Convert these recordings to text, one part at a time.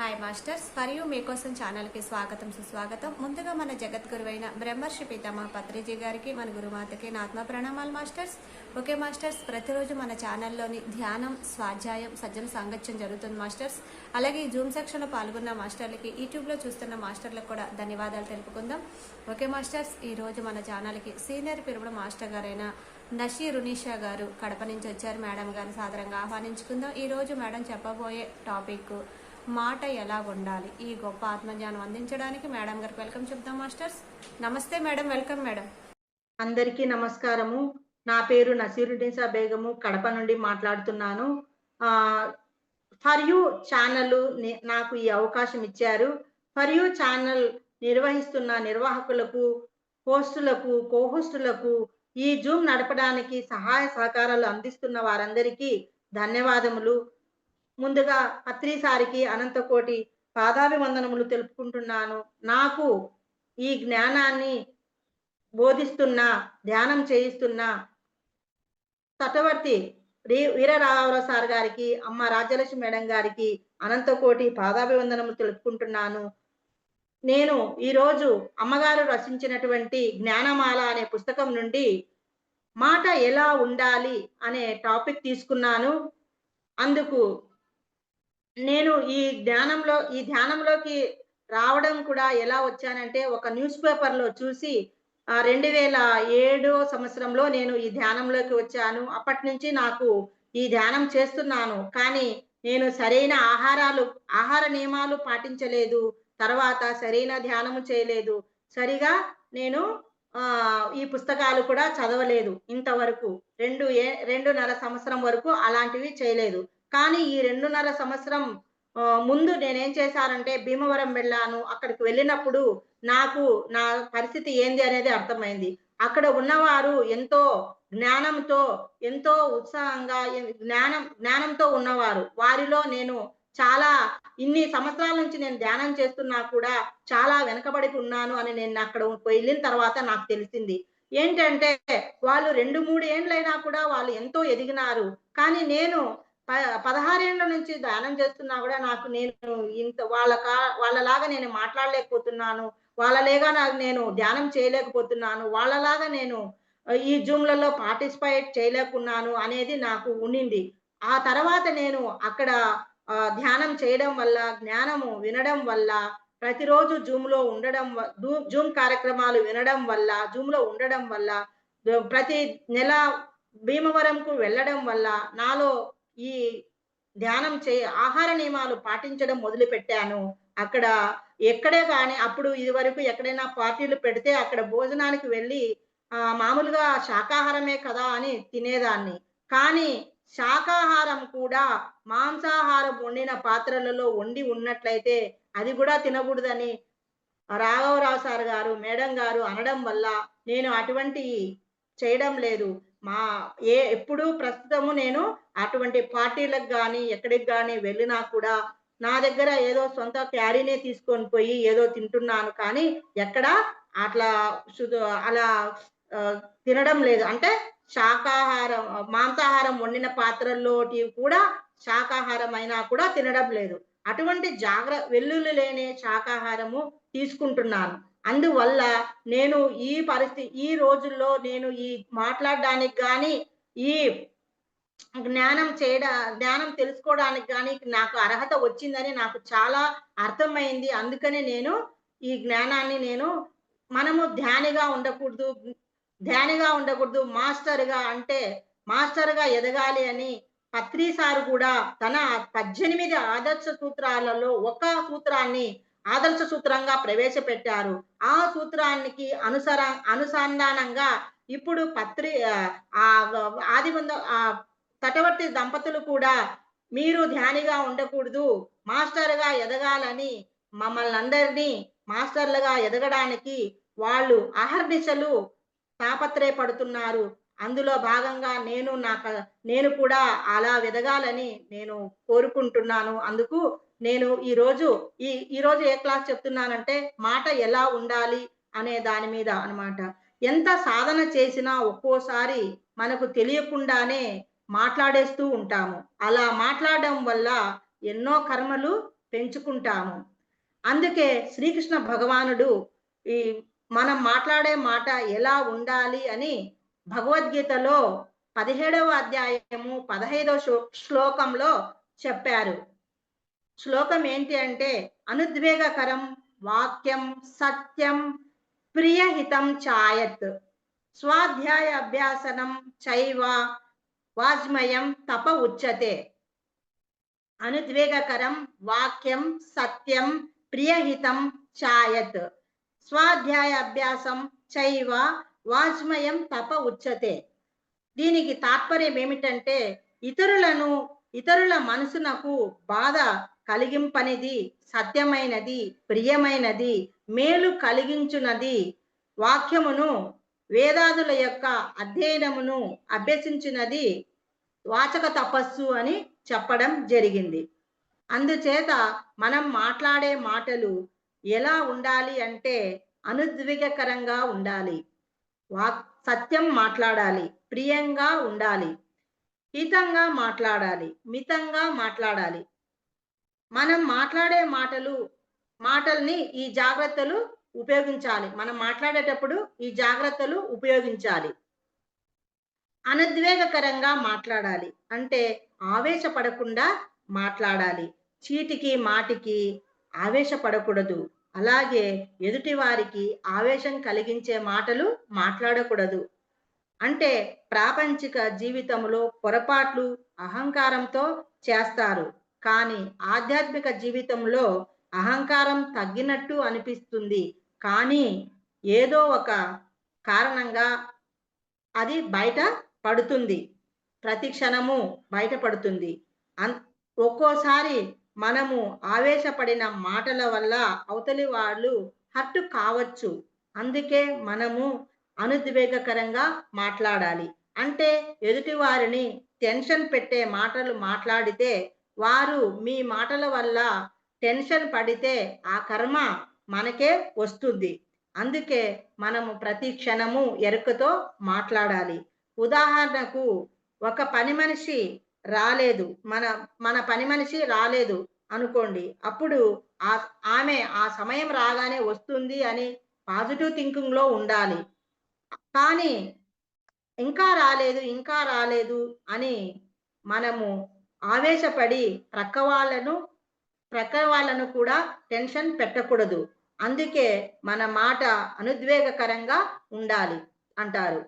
Hi masters, మరియు మీకోసం ఛానల్కి స్వాగతం సుస్వాగతం. ముందుగా మన జగద్గురువైన బ్రహ్మర్షి పితామహ పత్రిజీ గారికి, మన గురుమాతకి నా ఆత్మ ప్రణామాలు మాస్టర్స్. ఓకే మాస్టర్స్, ప్రతిరోజు మన ఛానల్లోని ధ్యానం, స్వాధ్యాయం, సజ్జన సాంగత్యం జరుగుతుంది మాస్టర్స్. అలాగే ఈ జూమ్ సెక్షన్లో పాల్గొన్న మాస్టర్లకి, యూట్యూబ్లో చూస్తున్న మాస్టర్లకు కూడా ధన్యవాదాలు తెలుపుకుందాం. ఓకే మాస్టర్స్, ఈరోజు మన ఛానల్కి సీనియర్ పిరుమల మాస్టర్ గారైన నషీ రునీషా గారు కడప నుంచి వచ్చారు. మేడం గారిని సాదరంగా ఆహ్వానించుకుందాం. ఈరోజు మేడం చెప్పబోయే టాపిక్ మాట ఎలా ఉండాలి. ఈ గొప్ప ఆత్మజ్ఞానం అందించడానికి మేడం గారికి వెల్కమ్ చెప్తాం మాస్టర్స్. నమస్తే మేడం, వెల్కమ్ మేడం. అందరికీ నమస్కారము. నా పేరు నసీరునిసా బేగము, కడప నుండి మాట్లాడుతున్నాను. ఫర్ యూ ఛానల్ నాకు ఈ అవకాశం ఇచ్చారు. ఫర్ యూ ఛానల్ నిర్వహిస్తున్న నిర్వాహకులకు, హోస్టులకు, కోహోస్టులకు, ఈ జూమ్ నడపడానికి సహాయ సహకారాలు అందిస్తున్న వారందరికీ ధన్యవాదములు. ముందుగా పత్రిసారికి అనంతకోటి పాదాభివందనములు తెలుపుకుంటున్నాను. నాకు ఈ జ్ఞానాన్ని బోధిస్తున్న, ధ్యానం చేయిస్తున్న తటవర్తి వీరరాఘవరావు సార్ గారికి, అమ్మ రాజ్యలక్ష్మి మేడం గారికి అనంతకోటి పాదాభివందనములు తెలుపుకుంటున్నాను. నేను ఈరోజు అమ్మగారు రచించినటువంటి జ్ఞానమాల అనే పుస్తకం నుండి మాట ఎలా ఉండాలి అనే టాపిక్ తీసుకున్నాను. అందుకు నేను ఈ ధ్యానంలోకి రావడం కూడా ఎలా వచ్చానంటే, ఒక న్యూస్ పేపర్‌లో చూసి 2007 సంవత్సరంలో నేను ఈ ధ్యానంలోకి వచ్చాను. అప్పటినుంచి నాకు ఈ ధ్యానం చేస్తున్నాను. కానీ నేను సరైన ఆహార నియమాలు పాటించలేదు. తర్వాత సరైన ధ్యానము చేయలేదు. సరిగా నేను ఈ పుస్తకాలు కూడా చదవలేదు ఇంతవరకు. 2.5 సంవత్సరం వరకు అలాంటివి చేయలేదు. కానీ ఈ 2.5 సంవత్సరం ముందు నేనేం చేశానంటే, భీమవరం వెళ్ళాను. అక్కడికి వెళ్ళినప్పుడు నాకు నా పరిస్థితి ఏంది అనేది అర్థమైంది. అక్కడ ఉన్నవారు ఎంతో జ్ఞానంతో, ఎంతో ఉత్సాహంగా జ్ఞానంతో ఉన్నవారు. వారిలో నేను చాలా ఇన్ని సంవత్సరాల నుంచి నేను ధ్యానం చేస్తున్నా కూడా చాలా వెనకబడి ఉన్నాను అని నేను అక్కడ వెళ్ళిన తర్వాత నాకు తెలిసింది. ఏంటంటే, వాళ్ళు 2, 3 ఏండ్లైనా కూడా వాళ్ళు ఎంతో ఎదిగినారు. కానీ నేను 16 ఏండ్ల నుంచి ధ్యానం చేస్తున్నా కూడా నేను ఇంత వాళ్ళలాగా నేను మాట్లాడలేకపోతున్నాను. నేను ధ్యానం చేయలేకపోతున్నాను. వాళ్ళలాగా నేను ఈ జూమ్‌లలో పార్టిసిపేట్ చేయలేకున్నాను అనేది నాకు ఉండింది. ఆ తర్వాత నేను అక్కడ ధ్యానం చేయడం వల్ల, జ్ఞానము వినడం వల్ల, ప్రతిరోజు జూమ్ కార్యక్రమాలు వినడం వల్ల, జూమ్‌లో ఉండడం వల్ల, ప్రతి నెల భీమవరంకు వెళ్ళడం వల్ల నాలో ఈ ఆహార నియమాలు పాటించడం మొదలుపెట్టాను. అక్కడ ఎక్కడే గాని అప్పుడు ఇదివరకు ఎక్కడైనా పార్టీలు పెడితే అక్కడ భోజనానికి వెళ్ళి మామూలుగా శాకాహారమే కదా అని తినేదాన్ని. కానీ శాకాహారం కూడా మాంసాహారం వండిన పాత్రలలో వండి ఉన్నట్లయితే అది కూడా తినకూడదని రాఘవరావు సార్ గారు, మేడం గారు అనడం వల్ల నేను అటువంటియి చేయడం లేదు. ఎప్పుడు ప్రస్తుతము నేను అటువంటి పార్టీలకు గాని, ఎక్కడికి గాని వెళ్ళినా కూడా నా దగ్గర ఏదో సొంత క్యారీనే తీసుకొని పోయి ఏదో తింటున్నాను కానీ, ఎక్కడ అట్లా అలా తినడం లేదు. అంటే మాంసాహారం వండిన పాత్రల్లోటివి కూడా శాకాహారం అయినా కూడా తినడం లేదు. అటువంటి వెల్లుల్లి లేని శాకాహారము తీసుకుంటున్నాను. అందువల్ల నేను ఈ రోజుల్లో నేను ఈ మాట్లాడడానికి గాని, ఈ జ్ఞానం తెలుసుకోవడానికి గాని నాకు అర్హత వచ్చిందని నాకు చాలా అర్థమైంది. అందుకనే నేను ఈ జ్ఞానాన్ని మనము ధ్యానిగా ఉండకూడదు. మాస్టర్‌గా ఎదగాలి అని పత్రి సార్ కూడా తన 18 ఆదర్శ సూత్రాలలో ఒక సూత్రాన్ని ఆదర్శ సూత్రంగా ప్రవేశపెట్టారు. ఆ సూత్రానికి అనుసంధానంగా ఇప్పుడు తటవర్తి దంపతులు కూడా మీరు ధ్యానిగా ఉండకూడదు, మాస్టర్‌గా ఎదగాలని మమ్మల్నందరినీ మాస్టర్‌లుగా ఎదగడానికి వాళ్ళు అహర్నిశలు తాపత్రయపడుతున్నారు. అందులో భాగంగా నేను కూడా అలా ఎదగాలని నేను కోరుకుంటున్నాను. అందుకు నేను ఈరోజు ఏ క్లాస్ చెప్తున్నానంటే, మాట ఎలా ఉండాలి అనే దాని మీద అన్నమాట. ఎంత సాధన చేసినా ఒక్కోసారి మనకు తెలియకుండానే మాట్లాడేస్తూ ఉంటాము. అలా మాట్లాడడం వల్ల ఎన్నో కర్మలు పెంచుకుంటాము. అందుకే శ్రీకృష్ణ భగవానుడు ఈ మనం మాట్లాడే మాట ఎలా ఉండాలి అని భగవద్గీతలో 17వ అధ్యాయము 15వ శ్లోకంలో చెప్పారు. శ్లోకం ఏంటి అంటే, అనుద్వేగకరం వాక్యం సత్యం ప్రియహితం చాయత్ స్వాధ్యాయ అభ్యాసనం చైవ వాజ్మయం తప ఉచ్యతే. అనుద్వేగకరం వాక్యం సత్యం ప్రియహితం చాయత్ స్వాధ్యాయ అభ్యాసం చైవ వాజ్మయం తప ఉచ్యతే. దీనికి తాత్పర్యం ఏమిటంటే, ఇతరుల మనసునకు బాధ కలిగింపనిది, సత్యమైనది, ప్రియమైనది, మేలు కలిగించున్నది వాక్యమును, వేదాదుల యొక్క అధ్యయనమును అభ్యసించినది వాచక తపస్సు అని చెప్పడం జరిగింది. అందుచేత మనం మాట్లాడే మాటలు ఎలా ఉండాలి అంటే అనుద్వేగకరంగా ఉండాలి, సత్యం మాట్లాడాలి, ప్రియంగా ఉండాలి, హితంగా మాట్లాడాలి, మితంగా మాట్లాడాలి. మనం మాట్లాడే మాటల్ని ఈ జాగ్రత్తలు ఉపయోగించాలి. మనం మాట్లాడేటప్పుడు ఈ జాగ్రత్తలు ఉపయోగించాలి. అనుద్వేగకరంగా మాట్లాడాలి అంటే ఆవేశపడకుండా మాట్లాడాలి. చీటికి మాటికి ఆవేశపడకూడదు. అలాగే ఎదుటి వారికి ఆవేశం కలిగించే మాటలు మాట్లాడకూడదు. అంటే ప్రాపంచిక జీవితంలో పొరపాట్లు అహంకారంతో చేస్తారు, కానీ ఆధ్యాత్మిక జీవితంలో అహంకారం తగ్గినట్టు అనిపిస్తుంది, కానీ ఏదో ఒక కారణంగా అది బయట పడుతుంది, ప్రతి క్షణము బయటపడుతుంది. ఒక్కోసారి మనము ఆవేశపడిన మాటల వల్ల అవతలి వాళ్ళు హర్ట్ కావచ్చు. అందుకే మనము అనుద్వేగకరంగా మాట్లాడాలి. అంటే ఎదుటి వారిని టెన్షన్ పెట్టే మాటలు మాట్లాడితే, వారు మీ మాటల వల్ల టెన్షన్ పడితే ఆ కర్మ మనకే వస్తుంది. అందుకే మనము ప్రతి క్షణము ఎరుకతో మాట్లాడాలి. ఉదాహరణకు, ఒక పని మనిషి రాలేదు, మన పని మనిషి రాలేదు అనుకోండి. అప్పుడు ఆమె ఆ సమయం రాగానే వస్తుంది అని పాజిటివ్ థింకింగ్ లో ఉండాలి. కానీ ఇంకా రాలేదు అని మనము ఆవేశపడి ప్రక్క వాళ్ళను కూడా టెన్షన్ పెట్టకూడదు. అందుకే మన మాట అనుద్వేగకరంగా ఉండాలి అంటారు.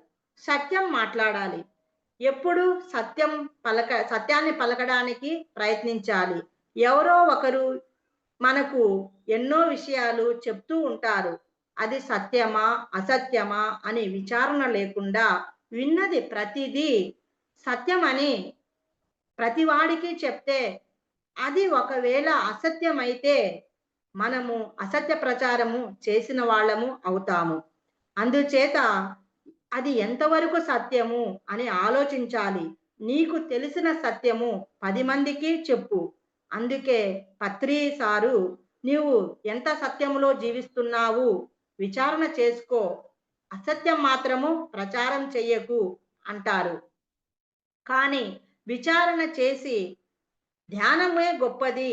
సత్యం మాట్లాడాలి. ఎప్పుడు సత్యాన్ని పలకడానికి ప్రయత్నించాలి. ఎవరో ఒకరు మనకు ఎన్నో విషయాలు చెప్తూ ఉంటారు. అది సత్యమా అసత్యమా అని విచారణ లేకుండా విన్నది ప్రతిదీ సత్యమని ప్రతివాడికి చెప్తే, అది ఒకవేళ అసత్యమైతే మనము అసత్య ప్రచారము చేసిన వాళ్ళము అవుతాము. అందుచేత అది ఎంతవరకు సత్యము అని ఆలోచించాలి. నీకు తెలిసిన సత్యము 10 మందికి చెప్పు. అందుకే పత్రి సారు, నీవు ఎంత సత్యములో జీవిస్తున్నావు విచారణ చేసుకో, అసత్యం మాత్రము ప్రచారం చెయ్యకు అంటారు. కానీ విచారణ చేసి ధ్యానమే గొప్పది,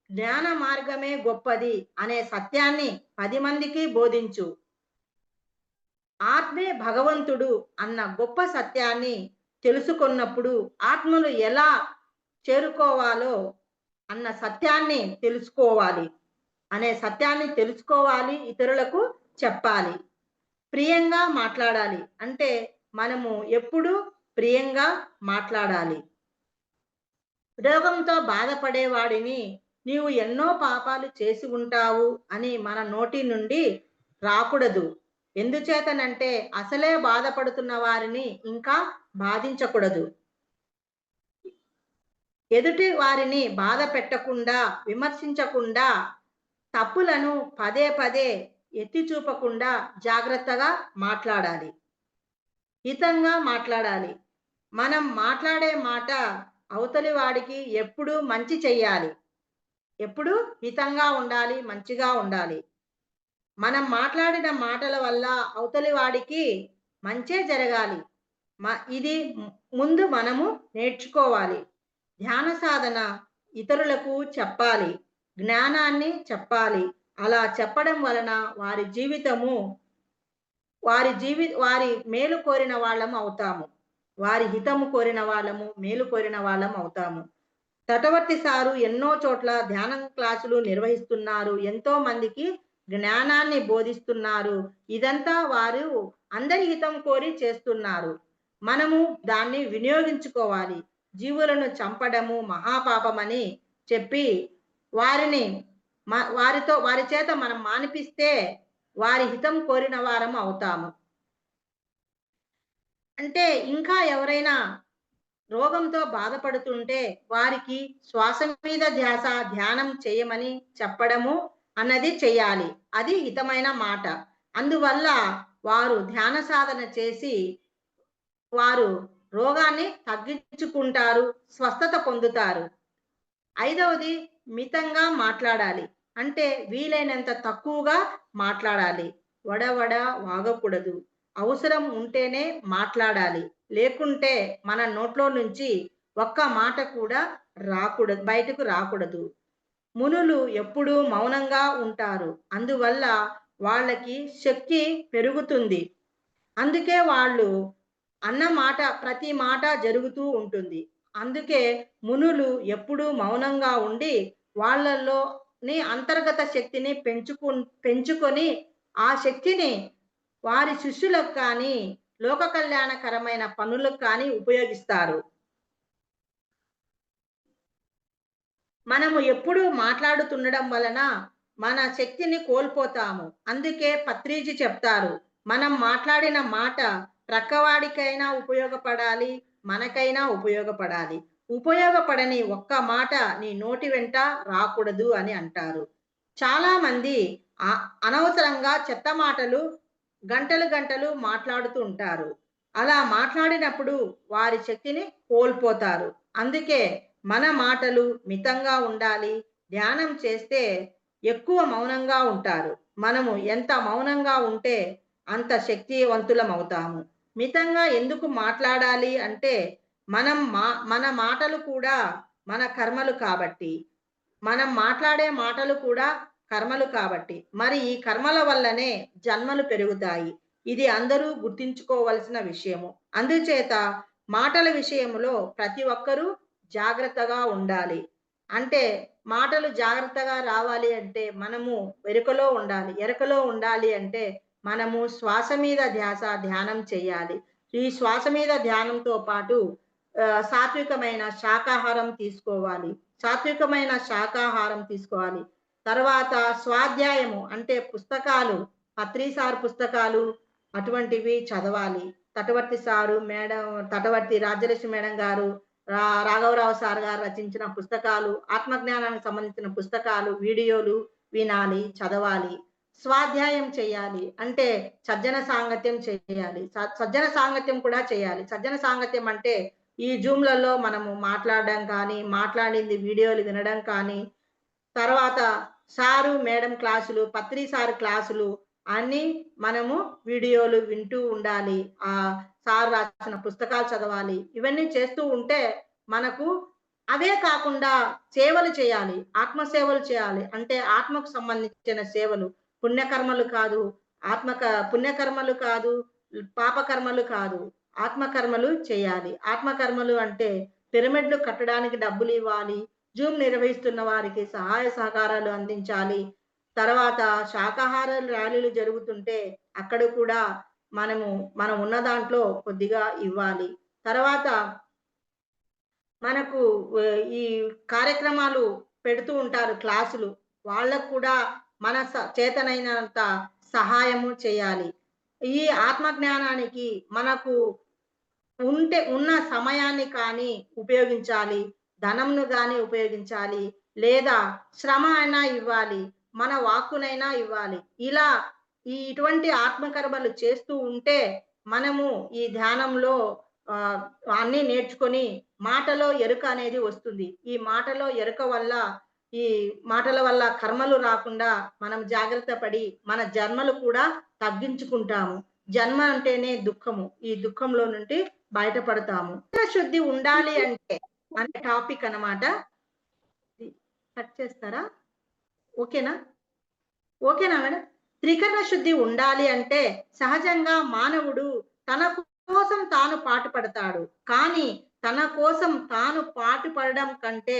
జ్ఞాన మార్గమే గొప్పది అనే సత్యాన్ని 10 మందికి బోధించు. ఆత్మే భగవంతుడు అన్న గొప్ప సత్యాన్ని తెలుసుకున్నప్పుడు ఆత్మను ఎలా చేరుకోవాలో అన్న సత్యాన్ని తెలుసుకోవాలి, ఇతరులకు చెప్పాలి. ప్రియంగా మాట్లాడాలి అంటే మనము ఎప్పుడూ ప్రియంగా మాట్లాడాలి. రోగంతో బాధపడేవాడిని నీవు ఎన్నో పాపాలు చేసి ఉంటావు అని మన నోటి నుండి రాకూడదు. ఎందుచేతనంటే అసలే బాధపడుతున్న వారిని ఇంకా బాధించకూడదు. ఎదుటి వారిని బాధ పెట్టకుండా, విమర్శించకుండా, తప్పులను పదే పదే ఎత్తి చూపకుండా జాగ్రత్తగా మాట్లాడాలి, హితంగా మాట్లాడాలి. మనం మాట్లాడే మాట అవతలి వాడికి ఎప్పుడూ మంచి చెయ్యాలి, ఎప్పుడూ హితంగా ఉండాలి, మంచిగా ఉండాలి. మనం మాట్లాడిన మాటల వల్ల అవతలి వాడికి మంచే జరగాలి. ఇది ముందు మనము నేర్చుకోవాలి. ధ్యాన సాధన ఇతరులకు చెప్పాలి. జ్ఞానాన్ని చెప్పాలి. అలా చెప్పడం వలన వారి మేలు కోరిన వాళ్ళం అవుతాము. వారి హితము కోరిన వాళ్ళము, మేలు కోరిన వాళ్ళం అవుతాము. తటవర్తి సారు ఎన్నో చోట్ల ధ్యానం క్లాసులు నిర్వహిస్తున్నారు. ఎంతో మందికి జ్ఞానాన్ని బోధిస్తున్నారు. ఇదంతా వారు అందరి హితం కోరి చేస్తున్నారు. మనము దాన్ని వినియోగించుకోవాలి. జీవులను చంపడము మహాపాపమని చెప్పి వారిని వారి చేత మనం మానిపిస్తే వారి హితం కోరిన వారం అవుతాము. అంటే ఇంకా ఎవరైనా రోగంతో బాధపడుతుంటే వారికి శ్వాస మీద ధ్యాస ధ్యానం చేయమని చెప్పడము అన్నది చెయ్యాలి. అది హితమైన మాట. అందువల్ల వారు ధ్యాన సాధన చేసి వారు రోగాన్ని తగ్గించుకుంటారు, స్వస్థత పొందుతారు. ఐదవది మితంగా మాట్లాడాలి. అంటే వీలైనంత తక్కువగా మాట్లాడాలి. వడవడ వాగకూడదు. అవసరం ఉంటేనే మాట్లాడాలి. లేకుంటే మన నోట్లో నుంచి ఒక్క మాట కూడా బయటకు రాకూడదు. మునులు ఎప్పుడూ మౌనంగా ఉంటారు. అందువల్ల వాళ్ళకి శక్తి పెరుగుతుంది. అందుకే వాళ్ళు అన్న మాట ప్రతి మాట జరుగుతూ ఉంటుంది. అందుకే మునులు ఎప్పుడూ మౌనంగా ఉండి వాళ్ళలోని అంతర్గత శక్తిని పెంచుకొని ఆ శక్తిని వారి శిష్యులకు కానీ లోక కళ్యాణకరమైన పనులకు కానీ ఉపయోగిస్తారు. మనము ఎప్పుడూ మాట్లాడుతుండడం వలన మన శక్తిని కోల్పోతాము. అందుకే పత్రిజీ చెప్తారు, మనం మాట్లాడిన మాట ప్రక్కవాడికైనా ఉపయోగపడాలి, మనకైనా ఉపయోగపడాలి. ఉపయోగపడని ఒక్క మాట నీ నోటి వెంట రాకూడదు అని అంటారు. చాలా మంది అనవసరంగా చెత్త మాటలు గంటలు గంటలు మాట్లాడుతూ ఉంటారు. అలా మాట్లాడినప్పుడు వారి శక్తిని కోల్పోతారు. అందుకే మన మాటలు మితంగా ఉండాలి. ధ్యానం చేస్తే ఎక్కువ మౌనంగా ఉంటారు. మనము ఎంత మౌనంగా ఉంటే అంత శక్తివంతులం అవుతాము. మితంగా ఎందుకు మాట్లాడాలి అంటే మన మాటలు కూడా మన కర్మలు కాబట్టి. మనం మాట్లాడే మాటలు కూడా కర్మలు కాబట్టి. మరి ఈ కర్మల వల్లనే జన్మలు పెరుగుతాయి. ఇది అందరూ గుర్తించుకోవలసిన విషయము. అందుచేత మాటల విషయంలో ప్రతి ఒక్కరూ జాగ్రత్తగా ఉండాలి. అంటే మాటలు జాగ్రత్తగా రావాలి అంటే మనము ఎరుకలో ఉండాలి అంటే మనము శ్వాస మీద ధ్యానం చేయాలి. ఈ శ్వాస మీద ధ్యానంతో పాటు సాత్వికమైన శాకాహారం తీసుకోవాలి. సాత్వికమైన శాకాహారం తీసుకోవాలి. తర్వాత స్వాధ్యాయము అంటే పుస్తకాలు, పత్రిసార్ పుస్తకాలు అటువంటివి చదవాలి. తటవర్తి రాజ్యలక్ష్మి మేడం గారు, రాఘవరావు సార్ గారు రచించిన పుస్తకాలు, ఆత్మజ్ఞానానికి సంబంధించిన పుస్తకాలు, వీడియోలు వినాలి, చదవాలి. స్వాధ్యాయం చేయాలి. అంటే సజ్జన సాంగత్యం చేయాలి. సజ్జన సాంగత్యం కూడా చేయాలి. సజ్జన సాంగత్యం అంటే ఈ జూమ్‌లలో మనము మాట్లాడడం కానీ, మాట్లాడింది వీడియోలు వినడం కానీ, తర్వాత సారు, మేడం క్లాసులు, పత్రి సార్ క్లాసులు అన్నీ మనము వీడియోలు వింటూ ఉండాలి. సార్ రాసిన పుస్తకాలు చదవాలి. ఇవన్నీ చేస్తూ ఉంటే మనకు అవే కాకుండా సేవలు చేయాలి. ఆత్మ సేవలు చేయాలి. అంటే ఆత్మకు సంబంధించిన సేవలు. పుణ్యకర్మలు కాదు, పుణ్యకర్మలు కాదు, పాపకర్మలు కాదు. ఆత్మకర్మలు చేయాలి. ఆత్మకర్మలు అంటే పిరమిడ్లు కట్టడానికి డబ్బులివ్వాలి. జూమ్ నిర్వహిస్తున్న వారికి సహాయ సహకారాలు అందించాలి. తర్వాత శాకాహార ర్యాలీలు జరుగుతుంటే అక్కడ కూడా మనం ఉన్న దాంట్లో కొద్దిగా ఇవ్వాలి. తర్వాత మనకు ఈ కార్యక్రమాలు పెడుతూ ఉంటారు క్లాసులు. వాళ్ళకు కూడా మన చేతనైనంత సహాయము చేయాలి. ఈ ఆత్మజ్ఞానానికి మనకు ఉన్న సమయాన్ని కానీ ఉపయోగించాలి. ధనంను గాని ఉపయోగించాలి. లేదా శ్రమ అయినా ఇవ్వాలి. మన వాక్కునైనా ఇవ్వాలి. ఇలా ఇటువంటి ఆత్మకర్మలు చేస్తూ ఉంటే మనము ఈ ధ్యానంలో అన్నీ నేర్చుకొని మాటలో ఎరుక అనేది వస్తుంది. ఈ మాటల వల్ల కర్మలు రాకుండా మనం జాగ్రత్త పడి మన జన్మలు కూడా తగ్గించుకుంటాము. జన్మ అంటేనే దుఃఖము. ఈ దుఃఖంలో నుండి బయటపడతాము. శుద్ధి ఉండాలి అంటే అనే టాపిక్ అన్నమాట. కట్ చేస్తారా? ఓకేనా? ఓకేనా మేడం? త్రికరణ శుద్ధి ఉండాలి అంటే సహజంగా మానవుడు తన కోసం తాను పాటుపడతాడు. కానీ తన కోసం తాను పాటుపడడం కంటే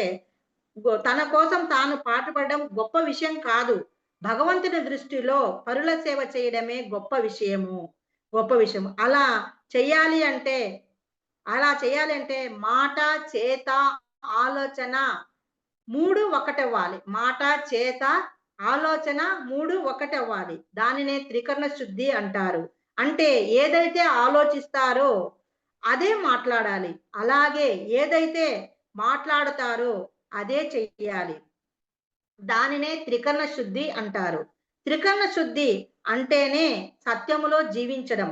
తన కోసం తాను పాటుపడడం గొప్ప విషయం కాదు. భగవంతుని దృష్టిలో పరుల సేవ చేయడమే గొప్ప విషయము. గొప్ప విషయం. చెయ్యాలి అంటే అలా చేయాలి అంటే మాట, చేత, ఆలోచన 3 ఒకటవ్వాలి. మాట, చేత, ఆలోచన 3 ఒకటవ్వాలి. దానినే త్రికరణ శుద్ధి అంటారు. అంటే ఏదైతే ఆలోచిస్తారో అదే మాట్లాడాలి. అలాగే ఏదైతే మాట్లాడతారో అదే చెయ్యాలి. దానినే త్రికరణ శుద్ధి అంటారు. త్రికరణ శుద్ధి అంటేనే సత్యములో జీవించడం.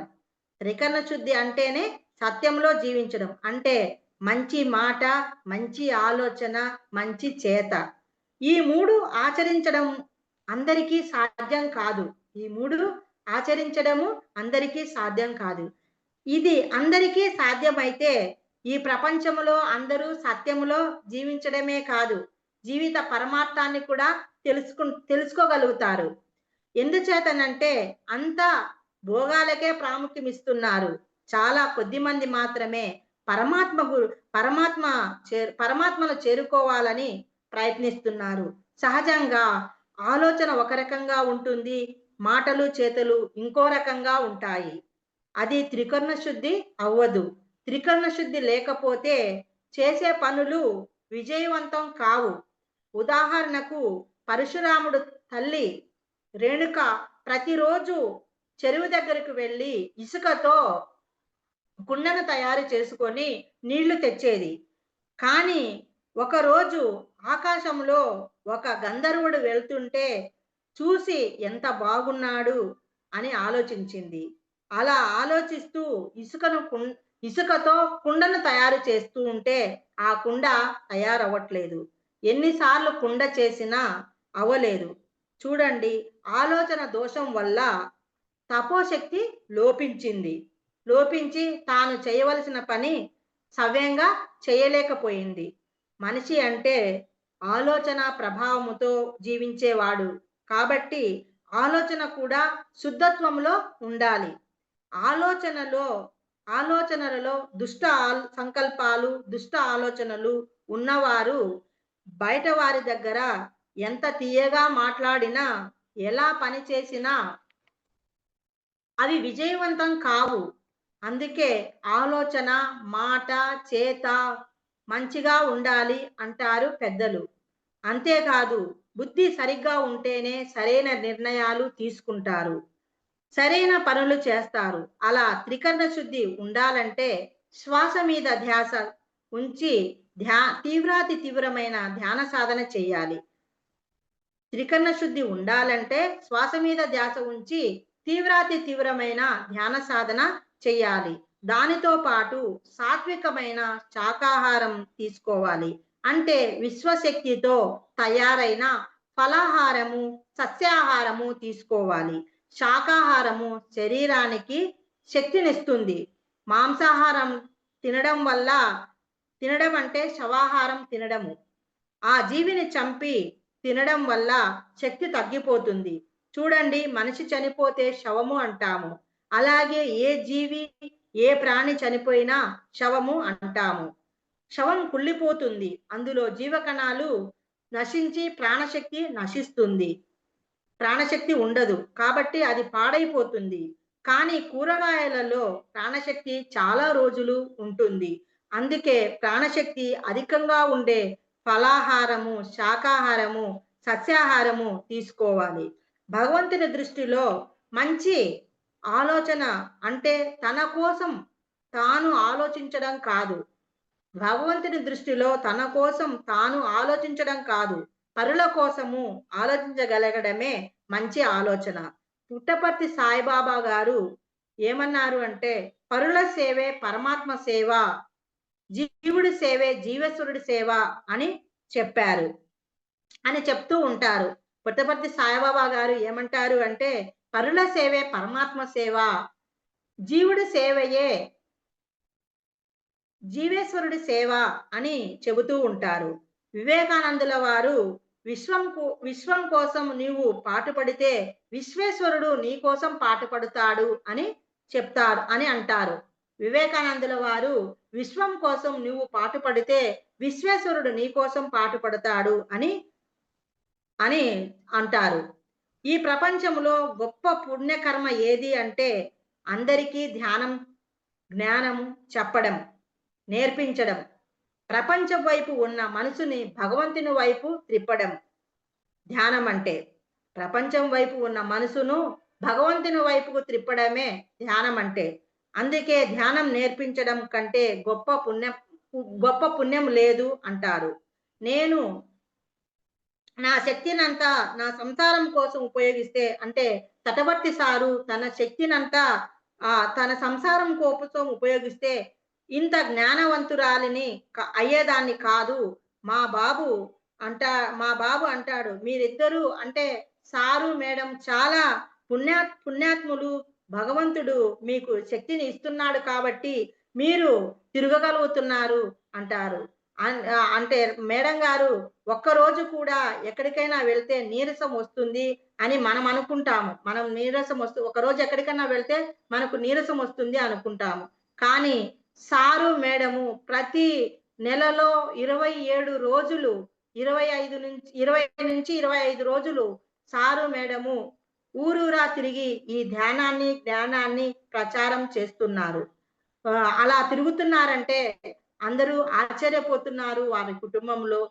త్రికరణ శుద్ధి అంటేనే సత్యంలో జీవించడం. అంటే మంచి మాట, మంచి ఆలోచన, మంచి చేత. ఈ 3 ఆచరించడం అందరికీ సాధ్యం కాదు. ఈ 3 ఆచరించడము అందరికీ సాధ్యం కాదు. ఇది అందరికీ సాధ్యమైతే ఈ ప్రపంచములో అందరూ సత్యములో జీవించడమే కాదు, జీవిత పరమార్థాన్ని కూడా తెలుసుకోగలుగుతారు. ఎందుచేతనంటే అంతా భోగాలకే ప్రాముఖ్యం ఇస్తున్నారు. చాలా కొద్ది మంది మాత్రమే పరమాత్మ గు పరమాత్మ పరమాత్మను చేరుకోవాలని ప్రయత్నిస్తున్నారు. సహజంగా ఆలోచన ఒక రకంగా ఉంటుంది. మాటలు, చేతలు ఇంకో రకంగా ఉంటాయి. అది త్రికరణ శుద్ధి అవ్వదు. త్రికరణ శుద్ధి లేకపోతే చేసే పనులు విజయవంతం కావు. ఉదాహరణకు పరశురాముడు తల్లి రేణుక ప్రతిరోజు చెరువు దగ్గరకు వెళ్ళి ఇసుకతో కుండను తయారు చేసుకొని నీళ్లు తెచ్చేది. కానీ ఒకరోజు ఆకాశంలో ఒక గంధర్వుడు వెళ్తుంటే చూసి ఎంత బాగున్నాడు అని ఆలోచించింది. అలా ఆలోచిస్తూ ఇసుకతో కుండను తయారు చేస్తూ ఉంటే ఆ కుండ తయారవ్వట్లేదు. ఎన్నిసార్లు కుండ చేసినా అవ్వలేదు. చూడండి, ఆలోచన దోషం వల్ల తపోశక్తి లోపించింది. లోపించి తాను చేయవలసిన పని సవ్యంగా చేయలేకపోయింది. మనిషి అంటే ఆలోచన ప్రభావముతో జీవించేవాడు. కాబట్టి ఆలోచన కూడా శుద్ధత్వంలో ఉండాలి. ఆలోచనలో ఆలోచనలలో సంకల్పాలు, దుష్ట ఆలోచనలు ఉన్నవారు బయట వారి దగ్గర ఎంత తీయగా మాట్లాడినా, ఎలా పని చేసినా అవి విజయవంతం కావు. అందుకే ఆలోచన, మాట, చేత మంచిగా ఉండాలి అంటారు పెద్దలు. అంతేకాదు బుద్ధి సరిగ్గా ఉంటేనే సరైన నిర్ణయాలు తీసుకుంటారు. సరైన పనులు చేస్తారు. అలా త్రికరణ శుద్ధి ఉండాలంటే శ్వాస మీద ధ్యాస ఉంచి తీవ్రమైన ధ్యాన సాధన చేయాలి. త్రికరణ శుద్ధి ఉండాలంటే శ్వాస మీద ధ్యాస ఉంచి తీవ్రమైన ధ్యాన సాధన చేయాలి. దానితో పాటు సాత్వికమైన శాకాహారం తీసుకోవాలి. అంటే విశ్వశక్తితో తయారైన ఫలాహారము, సస్యాహారము తీసుకోవాలి. శాకాహారము శరీరానికి శక్తినిస్తుంది. మాంసాహారం తినడం అంటే శవాహారం తినడము. ఆ జీవిని చంపి తినడం వల్ల శక్తి తగ్గిపోతుంది. చూడండి, మనిషి చనిపోతే శవము అంటాము. అలాగే ఏ జీవి, ఏ ప్రాణి చనిపోయినా శవము అంటాము. శవం కుళ్ళిపోతుంది. అందులో జీవకణాలు నశించి ప్రాణశక్తి నశిస్తుంది. ప్రాణశక్తి ఉండదు. కాబట్టి అది పాడైపోతుంది. కానీ కూరగాయలలో ప్రాణశక్తి చాలా రోజులు ఉంటుంది. అందుకే ప్రాణశక్తి అధికంగా ఉండే ఫలాహారము, శాకాహారము, సస్యాహారము తీసుకోవాలి. భగవంతుని దృష్టిలో మంచి ఆలోచన అంటే తన కోసం తాను ఆలోచించడం కాదు. భగవంతుని దృష్టిలో తన కోసం తాను ఆలోచించడం కాదు, పరుల కోసము ఆలోచించగలగడమే మంచి ఆలోచన. పుట్టపర్తి సాయిబాబా గారు ఏమన్నారు అంటే, పరుల సేవే పరమాత్మ సేవ, జీవుడి సేవే జీవేశ్వరుడి సేవ అని చెప్పారు అని చెప్తూ ఉంటారు. పుట్టపర్తి సాయిబాబా గారు ఏమంటారు అంటే, పరుల సేవే పరమాత్మ సేవ, జీవుడి సేవయే జీవేశ్వరుడి సేవ అని చెబుతూ ఉంటారు. వివేకానందుల వారు విశ్వం కోసం నీవు పాటుపడితే విశ్వేశ్వరుడు నీ కోసం పాటుపడతాడు అని చెప్తారు అని అంటారు. వివేకానందుల వారు విశ్వం కోసం నువ్వు పాటుపడితే విశ్వేశ్వరుడు నీ కోసం పాటుపడతాడు అని అని అంటారు. ఈ ప్రపంచంలో గొప్ప పుణ్యకర్మ ఏది అంటే అందరికీ జ్ఞానం చెప్పడం, నేర్పించడం. ప్రపంచం వైపు ఉన్న మనసుని భగవంతుని వైపు త్రిప్పడం ధ్యానం అంటే. ప్రపంచం వైపు ఉన్న మనసును భగవంతుని వైపుకు త్రిప్పడమే ధ్యానం అంటే. అందుకే ధ్యానం నేర్పించడం కంటే గొప్ప పుణ్యం లేదు అంటారు. నేను నా శక్తినంతా నా సంసారం కోసం ఉపయోగిస్తే అంటే తటవర్తి సారు తన శక్తినంతా తన సంసారం కోసం ఉపయోగిస్తే ఇంత జ్ఞానవంతురాలిని అయ్యేదాన్ని కాదు. మా బాబు మా బాబు అంటాడు, మీరిద్దరూ అంటే సారు మేడం చాలా పుణ్యాత్ములు, భగవంతుడు మీకు శక్తిని ఇస్తున్నాడు కాబట్టి మీరు తిరగగలుగుతున్నారు అంటారు. అంటే మేడం గారు ఒక్కరోజు కూడా ఎక్కడికైనా వెళ్తే నీరసం వస్తుంది అని మనం అనుకుంటాము. మనం నీరసం ఒకరోజు ఎక్కడికైనా వెళ్తే మనకు నీరసం వస్తుంది అనుకుంటాము. కానీ సారు మేడము ప్రతి నెలలో 27 రోజులు 20 నుంచి 25 రోజులు సారు మేడము ఊరూరా తిరిగి ఈ జ్ఞానాన్ని ప్రచారం చేస్తున్నారు. అలా తిరుగుతున్నారంటే అందరూ ఆశ్చర్యపోతున్నారు వారి కుటుంబంలో.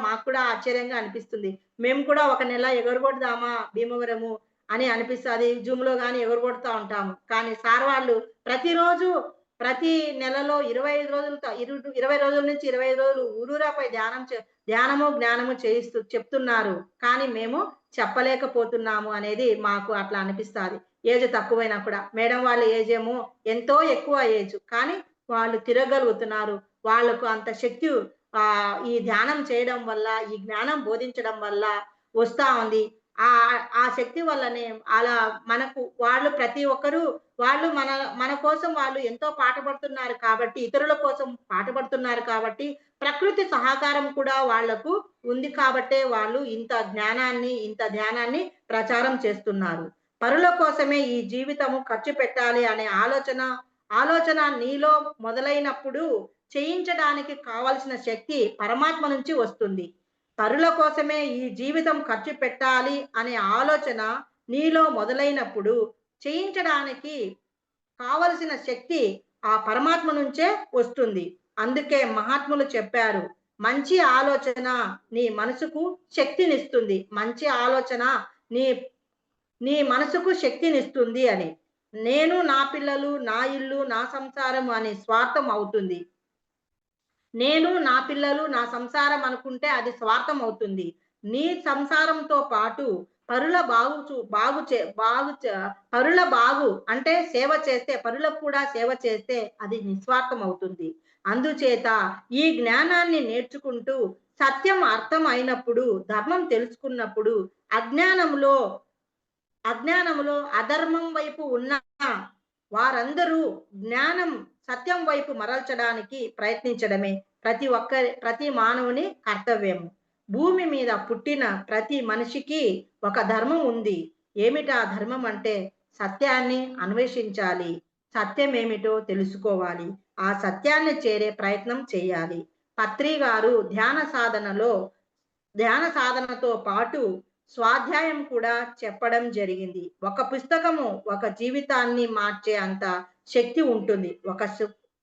మాకు కూడా ఆశ్చర్యంగా అనిపిస్తుంది. మేము కూడా ఒక నెల ఎగరగొడదామా భీమవరము అని అనిపిస్తుంది. జూమ్ లో కానీ ఎగరగొడతా ఉంటాము. కానీ సార్ వాళ్ళు ప్రతి నెలలో 20 రోజుల నుంచి 25 రోజులు ఊరూరాపై జ్ఞానము చేయిస్తూ చెప్తున్నారు. కానీ మేము చెప్పలేకపోతున్నాము అనేది మాకు అట్లా అనిపిస్తుంది. ఏజ్ తక్కువైనా కూడా. మేడం వాళ్ళ ఏజ్ ఏమో ఎంతో ఎక్కువ ఏజ్, కానీ వాళ్ళు తిరగలుగుతున్నారు. వాళ్ళకు అంత శక్తి ఈ ధ్యానం చేయడం వల్ల, ఈ జ్ఞానం బోధించడం వల్ల వస్తా ఉంది. ఆ శక్తి వల్లనే అలా మనకు వాళ్ళు ప్రతి ఒక్కరూ వాళ్ళు మన కోసం వాళ్ళు ఎంతో పాటుపడుతున్నారు కాబట్టి, ఇతరుల కోసం పాటుపడుతున్నారు కాబట్టి, ప్రకృతి సహకారం కూడా వాళ్లకు ఉంది కాబట్టే వాళ్ళు ఇంత ధ్యానాన్ని ప్రచారం చేస్తున్నారు. పరుల కోసమే ఈ జీవితము ఖర్చు పెట్టాలి అనే ఆలోచన నీలో మొదలైనప్పుడు చేయించడానికి కావలసిన శక్తి పరమాత్మ నుంచి వస్తుంది. పరుల కోసమే ఈ జీవితం ఖర్చు పెట్టాలి అనే ఆలోచన నీలో మొదలైనప్పుడు చేయించడానికి కావలసిన శక్తి ఆ పరమాత్మ నుంచే వస్తుంది. అందుకే మహాత్ములు చెప్పారు, మంచి ఆలోచన నీ మనసుకు శక్తినిస్తుంది. మంచి ఆలోచన నీ మనసుకు శక్తినిస్తుంది అని. నేను, నా పిల్లలు, నా ఇల్లు, నా సంసారం అనే స్వార్థం అవుతుంది. నేను, నా పిల్లలు, నా సంసారం అనుకుంటే అది స్వార్థం అవుతుంది. నీ సంసారంతో పాటు పరుల బాగు అంటే సేవ చేస్తే, పరులకు కూడా సేవ చేస్తే అది నిస్వార్థం అవుతుంది. అందుచేత ఈ జ్ఞానాన్ని నేర్చుకుంటూ సత్యం అర్థం అయినప్పుడు, ధర్మం తెలుసుకున్నప్పుడు, అజ్ఞానంలో అధర్మం వైపు ఉన్న వారందరూ సత్యం వైపు మరల్చడానికి ప్రయత్నించడమే ప్రతి మానవుని కర్తవ్యం. భూమి మీద పుట్టిన ప్రతి మనిషికి ఒక ధర్మం ఉంది. ఏమిటా ధర్మం అంటే సత్యాన్ని అన్వేషించాలి, సత్యం ఏమిటో తెలుసుకోవాలి, ఆ సత్యాన్ని చేరే ప్రయత్నం చేయాలి. పత్రి గారు ధ్యాన సాధనతో పాటు స్వాధ్యాయం కూడా చెప్పడం జరిగింది. ఒక పుస్తకము ఒక జీవితాన్ని మార్చే అంత శక్తి ఉంటుంది.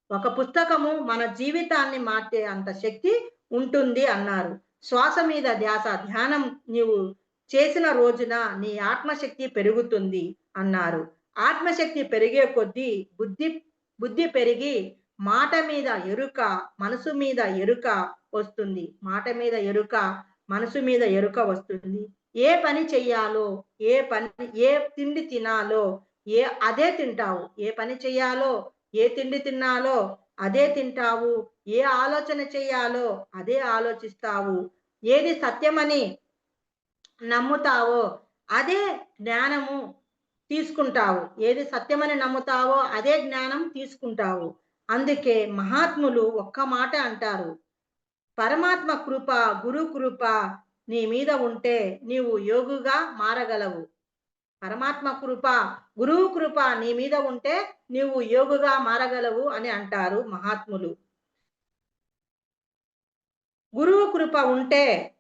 ఒక పుస్తకము మన జీవితాన్ని మార్చే అంత శక్తి ఉంటుంది అన్నారు. శ్వాస మీద ధ్యానం నీవు చేసిన రోజున నీ ఆత్మశక్తి పెరుగుతుంది అన్నారు. ఆత్మశక్తి పెరిగే కొద్దీ బుద్ధి పెరిగి మాట మీద ఎరుక, మనసు మీద ఎరుక వస్తుంది. మాట మీద ఎరుక, మనసు మీద ఎరుక వస్తుంది. ఏ పని చెయ్యాలో, ఏ తిండి తినాలో అదే తింటావు. ఏ పని చెయ్యాలో, ఏ తిండి తిన్నాలో అదే తింటావు. ఏ ఆలోచన చెయ్యాలో అదే ఆలోచిస్తావు. ఏది సత్యమని నమ్ముతావో అదే జ్ఞానము తీసుకుంటావు. ఏది సత్యమని నమ్ముతావో అదే జ్ఞానం తీసుకుంటావు. అందుకే మహాత్ములు ఒక్క మాట అంటారు, పరమాత్మ కృప, గురు కృప నీ మీద ఉంటే నీవు యోగిగా మారగలవు. పరమాత్మ కృప, గురువు కృప నీ మీద ఉంటే నీవు యోగిగా మారగలవు అని అంటారు మహాత్ములు. గురువు కృప ఉంటే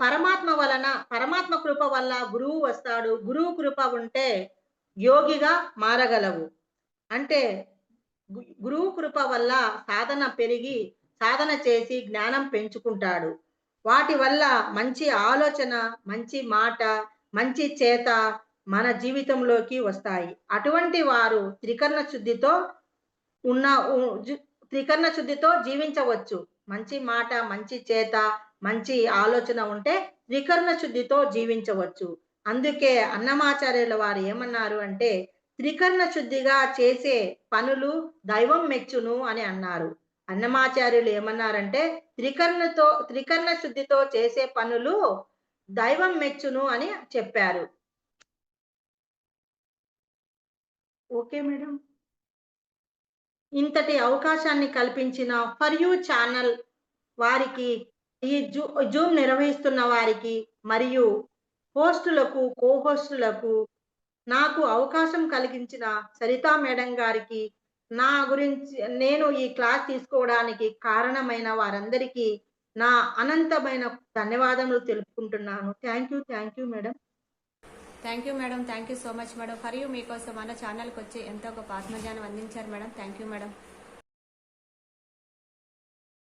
పరమాత్మ కృప వల్ల గురువు వస్తాడు. గురువు కృప ఉంటే యోగిగా మారగలవు. అంటే గురువు కృప వల్ల సాధన పెరిగి, సాధన చేసి జ్ఞానం పెంచుకుంటాడు. వాటి వల్ల మంచి ఆలోచన, మంచి మాట, మంచి చేత మన జీవితంలోకి వస్తాయి. అటువంటి వారు ఉన్న త్రికరణ శుద్ధితో జీవించవచ్చు. మంచి మాట, మంచి చేత, మంచి ఆలోచన ఉంటే త్రికరణ శుద్ధితో జీవించవచ్చు. అందుకే అన్నమాచార్యుల వారు ఏమన్నారు అంటే, త్రికరణ శుద్ధిగా చేసే పనులు దైవం మెచ్చును అని అన్నారు. అన్నమాచార్యులు ఏమన్నారంటే, త్రికరణ శుద్ధితో చేసే పనులు దైవం మెచ్చును అని చెప్పారు. Okay madam. ఇంతటి అవకాశాన్ని కల్పించిన ఫర్ యూ ఛానల్ వారికి, ఈ జూమ్ నిర్వహిస్తున్న వారికి మరియు హోస్టులకు, కో-హోస్టులకు, నాకు అవకాశం కలిగించిన సరితా మేడం గారికి, నా గురించి నేను ఈ క్లాస్ తీసుకోవడానికి కారణమైన వారందరికీ నా అనంతమైన ధన్యవాదములు తెలుపుకుంటున్నాను. Thank you madam. Thank you madam. Thank you so much madam. For you మీకోసం మన ఛానల్కి వచ్చి ఎంతో ఒక ఆత్మజ్ఞానం అందించారు మేడం. Thank you madam.